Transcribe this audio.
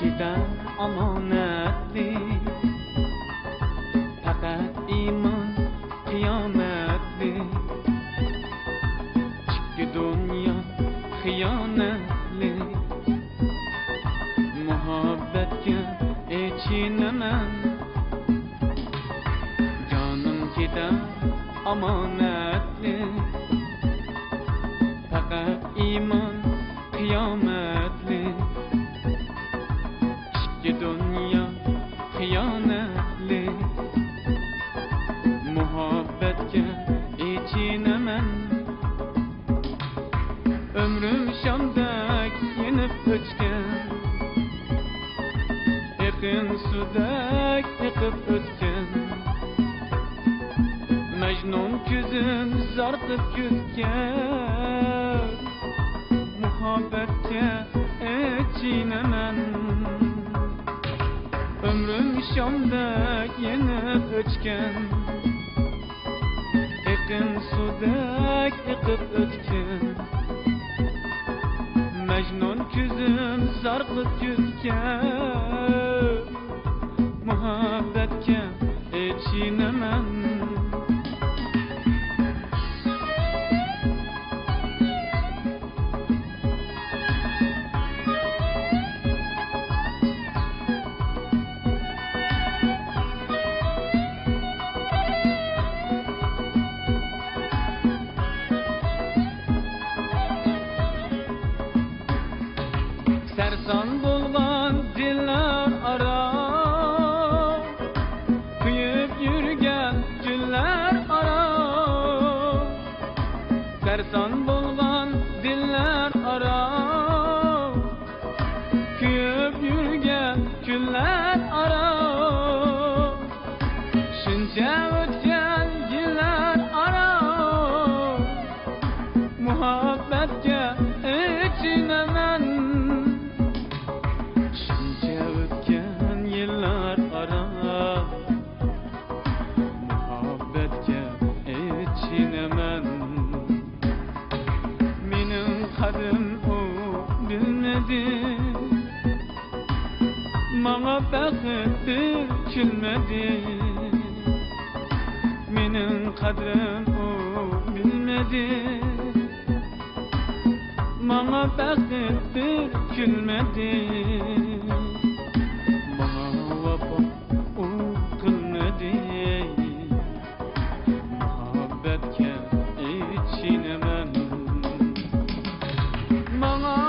gider amanetli. Fakat iman kıyametli. Çıktı dünya hıyanetli. Muhabbetke içinemen. Canım gider amanetli. Fakat iman kıyametli. Çıktı dünya hıyanetli. Muhabbetke içinemen. Ömrüm Şam'dak yenip ötken, yakın sudak yakıp ötken. Mecnun küzüm zartıp küzken. Muhabbetke içinemen. Ömrüm Şam'dak yenip ötken, yakın sudak yakıp ötken. Mecnun küzüm zarqıp küzken. Muhabbetke içinemen. Sersan bulgan diller ara, kuyup yürgen güller ara. Sersan bulgan diller ara, kuyup yürgen güller ara. Şunca ötken yıllar ara, muhabbetke içinemen. Bana bəxtdir kilmədi. Mənim qədrim o bilmədi. Bana bəxtdir kilmədi. Bana vəfa o qılmədi. Muhabbetke içinemen. Bana